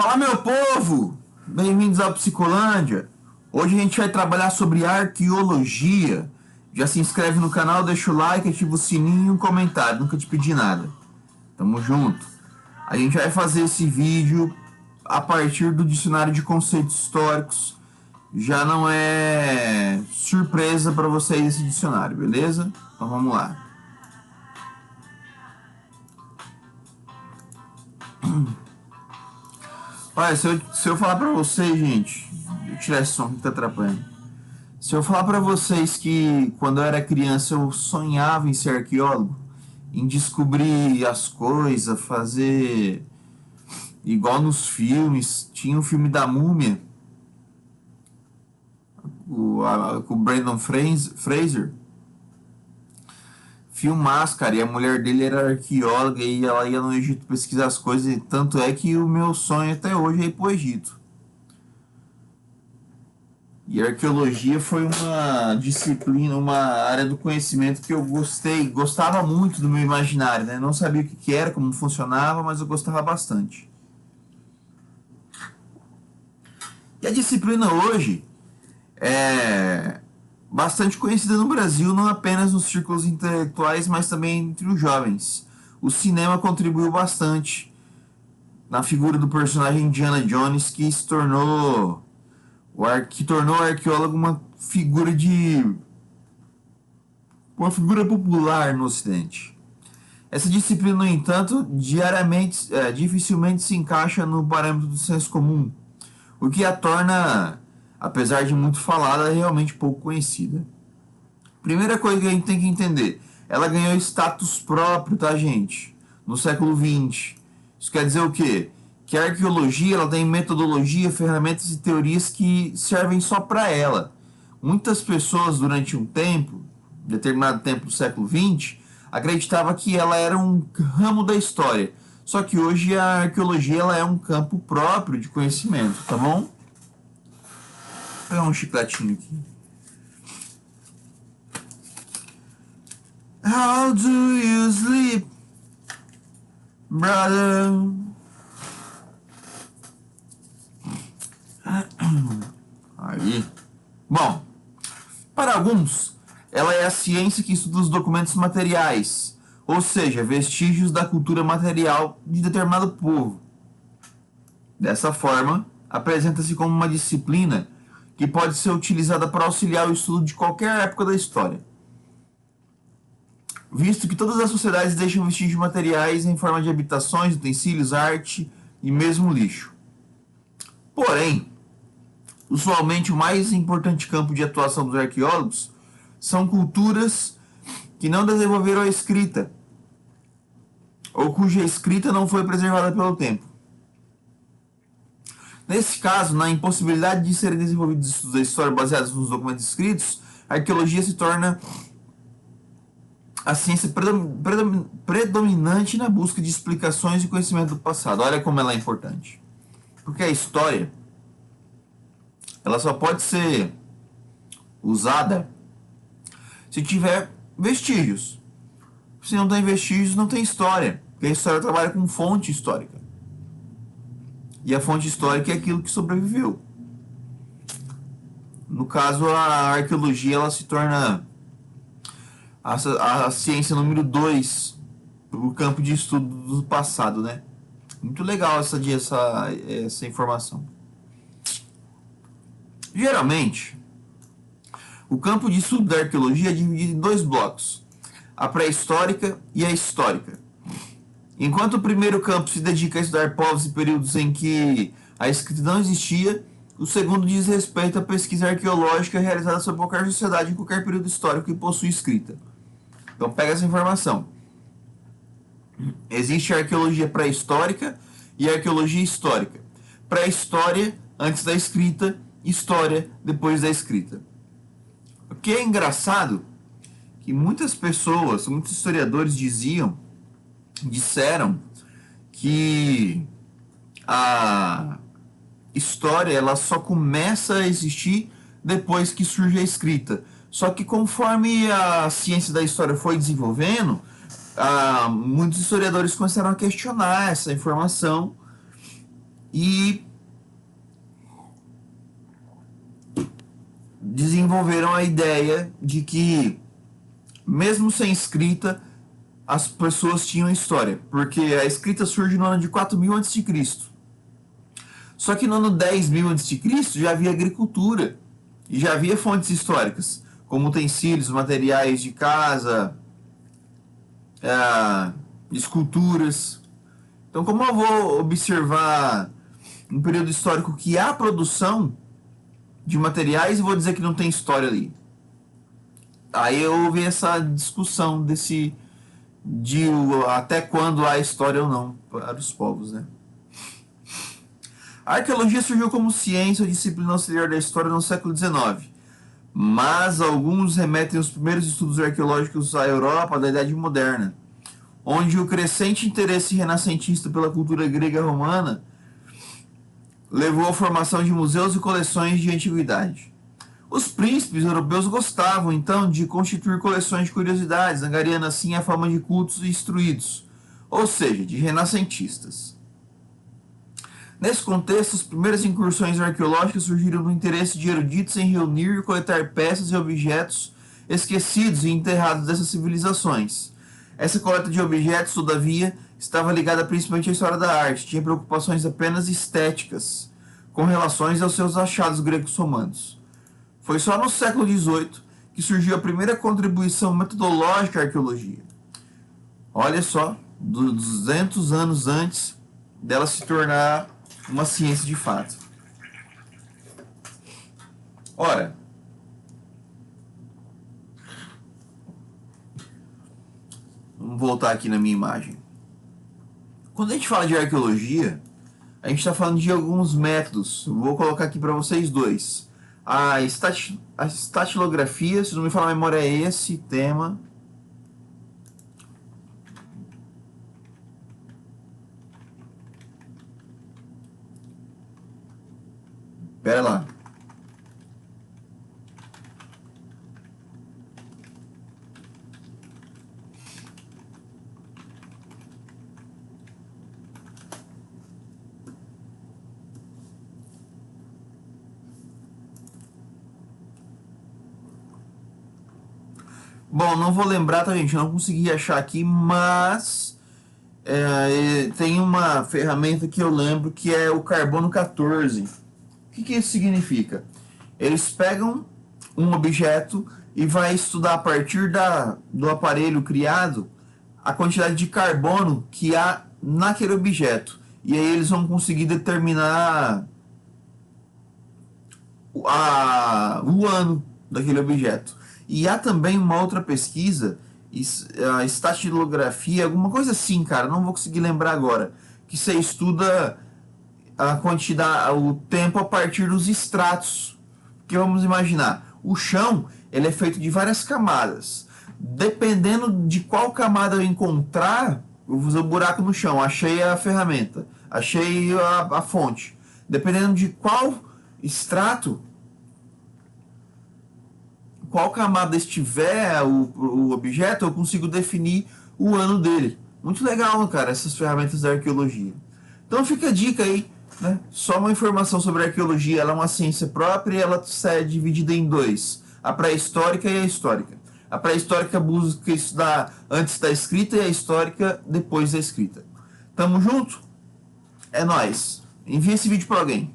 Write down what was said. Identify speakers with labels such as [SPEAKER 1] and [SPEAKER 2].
[SPEAKER 1] Fala, meu povo! Bem-vindos ao Psicolândia. Hoje a gente vai trabalhar sobre arqueologia. Já se inscreve no canal, deixa o like, ativa o sininho e um comentário. Nunca te pedi nada. Tamo junto. A gente vai fazer esse vídeo a partir do dicionário de conceitos históricos. Já não é surpresa para vocês esse dicionário, beleza? Então vamos lá. Olha, se eu falar pra vocês, gente, deixa eu tirar esse som que tá atrapalhando. Se eu falar pra vocês que quando eu era criança eu sonhava em ser arqueólogo, em descobrir as coisas, fazer igual nos filmes, tinha um filme da Múmia, com o Brandon Fraser, filmaço, cara, e a mulher dele era arqueóloga e ela ia no Egito pesquisar as coisas, e tanto é que o meu sonho até hoje é ir pro Egito. E a arqueologia foi uma disciplina, uma área do conhecimento que eu gostava muito do meu imaginário, né? Não sabia o que era, como funcionava, mas eu gostava bastante. E a disciplina hoje é bastante conhecida no Brasil, não apenas nos círculos intelectuais, mas também entre os jovens. O cinema contribuiu bastante na figura do personagem Indiana Jones, que tornou o arqueólogo uma figura popular no Ocidente. Essa disciplina, no entanto, dificilmente se encaixa no parâmetro do senso comum, o que a torna, apesar de muito falada, realmente pouco conhecida. Primeira coisa que a gente tem que entender, ela ganhou status próprio, tá, gente? No século XX. Isso quer dizer o quê? Que a arqueologia ela tem metodologia, ferramentas e teorias que servem só para ela. Muitas pessoas, durante um tempo, determinado tempo do século XX, acreditavam que ela era um ramo da história. Só que hoje a arqueologia ela é um campo próprio de conhecimento, tá bom? Vou pegar um chicletinho aqui. How do you sleep, brother? Aí. Bom, para alguns, ela é a ciência que estuda os documentos materiais, ou seja, vestígios da cultura material de determinado povo. Dessa forma, apresenta-se como uma disciplina que pode ser utilizada para auxiliar o estudo de qualquer época da história, visto que todas as sociedades deixam vestígios materiais em forma de habitações, utensílios, arte e mesmo lixo. Porém, usualmente o mais importante campo de atuação dos arqueólogos são culturas que não desenvolveram a escrita, ou cuja escrita não foi preservada pelo tempo. Nesse caso, na impossibilidade de serem desenvolvidos estudos da história baseados nos documentos escritos, a arqueologia se torna a ciência predominante na busca de explicações e conhecimento do passado. Olha como ela é importante. Porque a história ela só pode ser usada se tiver vestígios. Se não tem vestígios, não tem história. Porque a história trabalha com fonte histórica. E a fonte histórica é aquilo que sobreviveu. No caso, a arqueologia ela se torna a ciência número 2 do campo de estudo do passado, né? Muito legal essa informação. Geralmente, o campo de estudo da arqueologia é dividido em dois blocos, a pré-histórica e a histórica. Enquanto o primeiro campo se dedica a estudar povos e períodos em que a escrita não existia, o segundo diz respeito à pesquisa arqueológica realizada sobre qualquer sociedade em qualquer período histórico que possui escrita. Então pega essa informação. Existe a arqueologia pré-histórica e a arqueologia histórica. Pré-história, antes da escrita, história, depois da escrita. O que é engraçado que muitas pessoas, muitos historiadores disseram que a história ela só começa a existir depois que surge a escrita. Só que conforme a ciência da história foi desenvolvendo, muitos historiadores começaram a questionar essa informação e desenvolveram a ideia de que, mesmo sem escrita, as pessoas tinham história, porque a escrita surge no ano de 4000 a.C. Só que no ano 10.000 a.C. já havia agricultura e já havia fontes históricas, como utensílios, materiais de casa, esculturas. Então, como eu vou observar um período histórico que há produção de materiais e vou dizer que não tem história ali? Aí houve essa discussão até quando há história ou não para os povos, né? A arqueologia surgiu como ciência ou disciplina auxiliar da história no século XIX, mas alguns remetem aos primeiros estudos arqueológicos à Europa da Idade Moderna, onde o crescente interesse renascentista pela cultura grega e romana levou à formação de museus e coleções de antiguidade. Os príncipes europeus gostavam, então, de constituir coleções de curiosidades, angariando assim a fama de cultos instruídos, ou seja, de renascentistas. Nesse contexto, as primeiras incursões arqueológicas surgiram do interesse de eruditos em reunir e coletar peças e objetos esquecidos e enterrados dessas civilizações. Essa coleta de objetos, todavia, estava ligada principalmente à história da arte, tinha preocupações apenas estéticas, com relações aos seus achados gregos romanos. Foi só no século XVIII que surgiu a primeira contribuição metodológica à arqueologia. Olha só, 200 anos antes dela se tornar uma ciência de fato. Ora, vamos voltar aqui na minha imagem. Quando a gente fala de arqueologia, a gente está falando de alguns métodos. Vou colocar aqui para vocês dois. A estatilografia, se não me falar a memória, é esse tema. Pera lá. Bom, não vou lembrar, tá, gente? Eu não consegui achar aqui, mas tem uma ferramenta que eu lembro que é o carbono 14. O que isso significa? Eles pegam um objeto e vai estudar a partir do aparelho criado a quantidade de carbono que há naquele objeto. E aí eles vão conseguir determinar o ano daquele objeto. E há também uma outra pesquisa, a estatilografia, alguma coisa assim, cara, não vou conseguir lembrar agora, que você estuda a quantidade, o tempo a partir dos estratos. Porque vamos imaginar, o chão ele é feito de várias camadas. Dependendo de qual camada eu encontrar, eu vou fazer um buraco no chão, achei a ferramenta, achei a fonte. Dependendo de qual extrato, qual camada estiver o objeto, eu consigo definir o ano dele. Muito legal, cara, essas ferramentas da arqueologia. Então fica a dica aí, né? Só uma informação sobre a arqueologia, ela é uma ciência própria e ela é dividida em dois: a pré-histórica e a histórica. A pré-histórica busca estudar antes da escrita e a histórica depois da escrita. Tamo junto? É nóis. Envia esse vídeo para alguém.